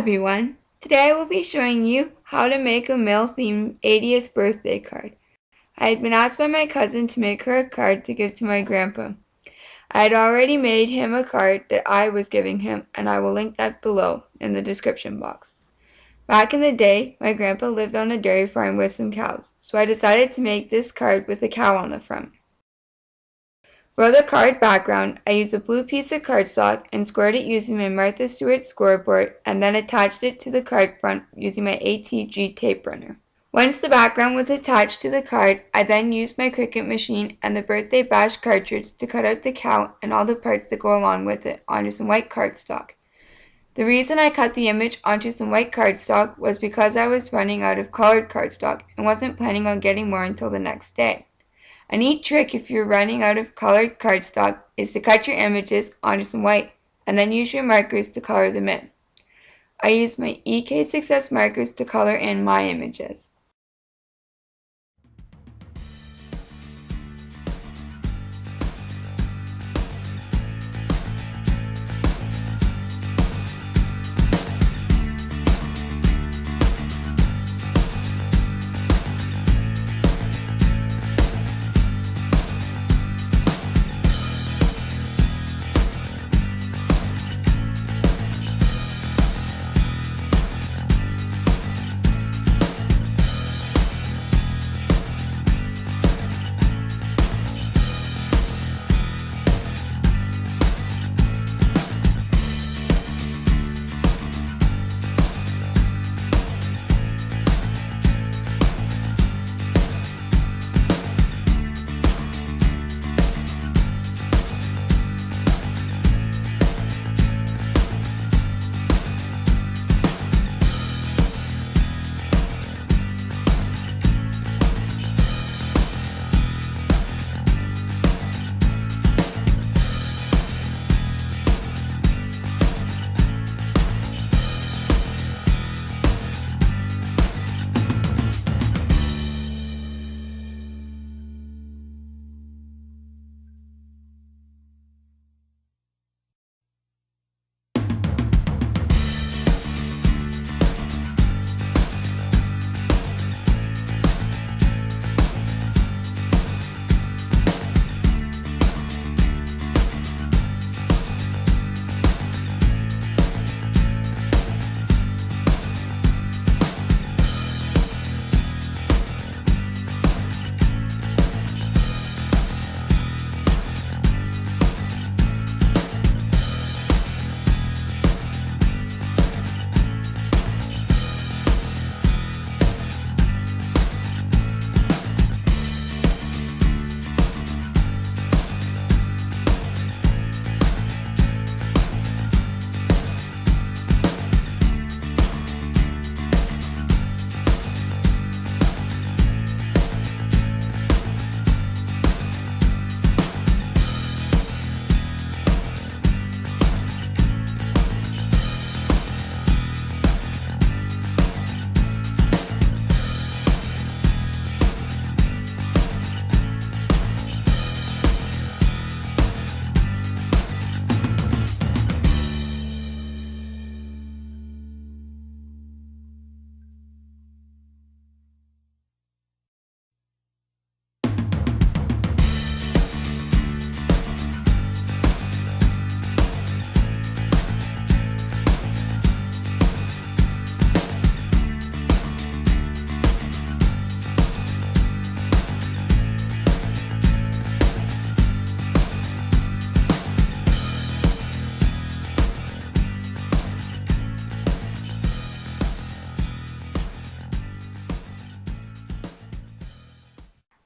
everyone! Today I will be showing you how to make a male-themed 80th birthday card. I had been asked by my cousin to make her a card to give to my grandpa. I had already made him a card that I was giving him, and I will link that below in the description box. Back in the day, my grandpa lived on a dairy farm with some cows, so I decided to make this card with a cow on the front. For the card background, I used a blue piece of cardstock and scored it using my Martha Stewart scoreboard and then attached it to the card front using my ATG tape runner. Once the background was attached to the card, I then used my Cricut machine and the birthday bash cartridge to cut out the cow and all the parts that go along with it onto some white cardstock. The reason I cut the image onto some white cardstock was because I was running out of colored cardstock and wasn't planning on getting more until the next day. A neat trick if you're running out of colored cardstock is to cut your images onto some white and then use your markers to color them in. I used my EK Success markers to color in my images.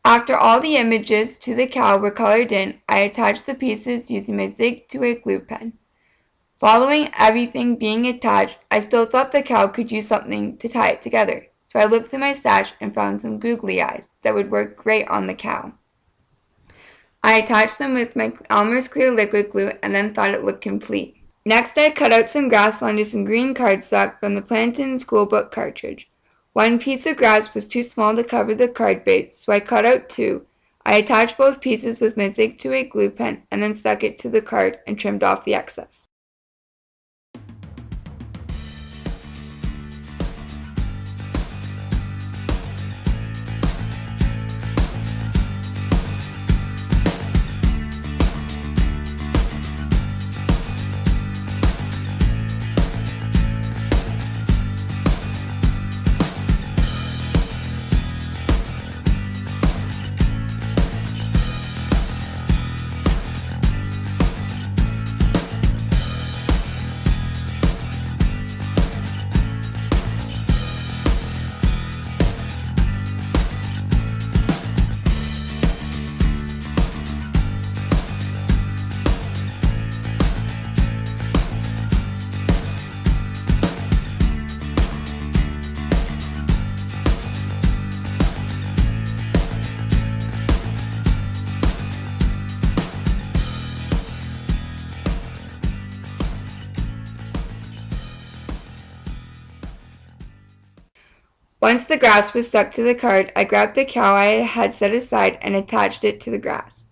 After all the images to the cow were colored in, I attached the pieces using my Zig 2-way glue pen. Following everything being attached, I still thought the cow could use something to tie it together, so I looked through my stash and found some googly eyes that would work great on the cow. I attached them with my Elmer's clear liquid glue and then thought it looked complete. Next, I cut out some grass onto some green cardstock from the plantine schoolbook cartridge. One piece of grass was too small to cover the card base, so I cut out two. I attached both pieces with my Zig 2-way glue pen and then stuck it to the card and trimmed off the excess. Once the grass was stuck to the card, I grabbed the cow I had set aside and attached it to the grass.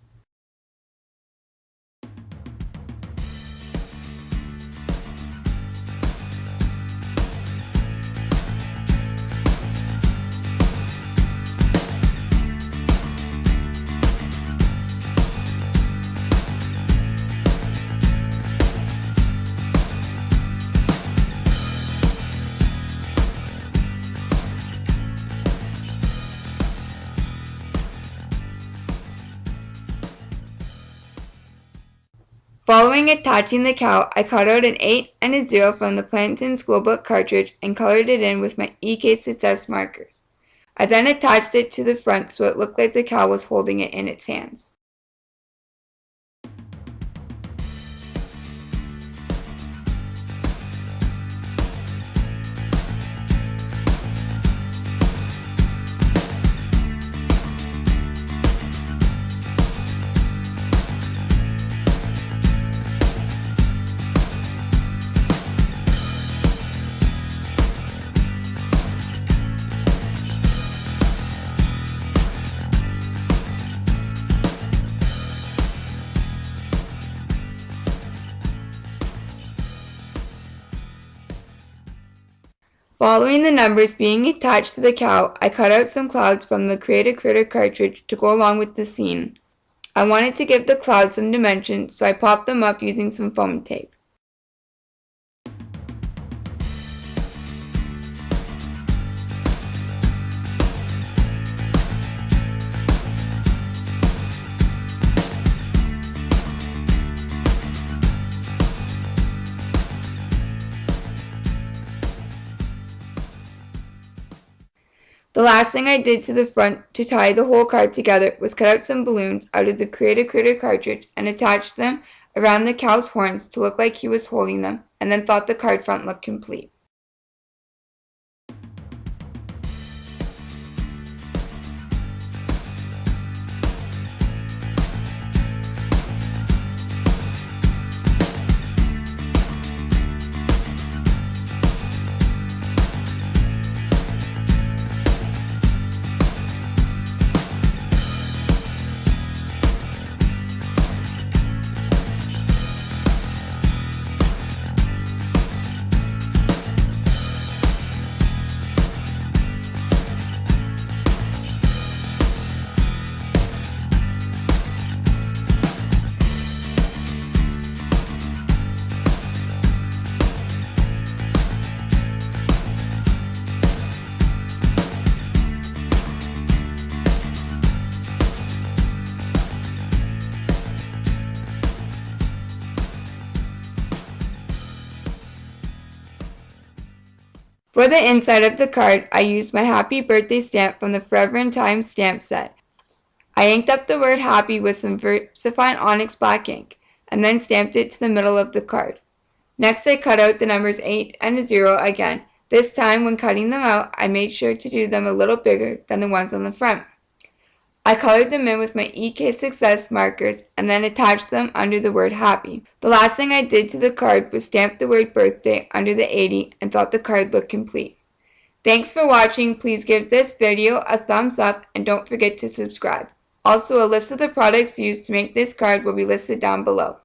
Following attaching the cow, I cut out an 8 and a 0 from the Plantine schoolbook cartridge and colored it in with my EK Success markers. I then attached it to the front so it looked like the cow was holding it in its hands. Following the numbers being attached to the cow, I cut out some clouds from the Create a Critter cartridge to go along with the scene. I wanted to give the clouds some dimension, so I popped them up using some foam tape. The last thing I did to the front to tie the whole card together was cut out some balloons out of the Create a Critter cartridge and attach them around the cow's horns to look like he was holding them, and then thought the card front looked complete. For the inside of the card, I used my happy birthday stamp from the Forever in Time stamp set. I inked up the word happy with some VersaFine Onyx black ink, and then stamped it to the middle of the card. Next, I cut out the numbers 8 and a 0 again. This time, when cutting them out, I made sure to do them a little bigger than the ones on the front. I colored them in with my EK Success markers and then attached them under the word happy. The last thing I did to the card was stamp the word birthday under the 80 and thought the card looked complete. Thanks for watching. Please give this video a thumbs up and don't forget to subscribe. Also, a list of the products used to make this card will be listed down below.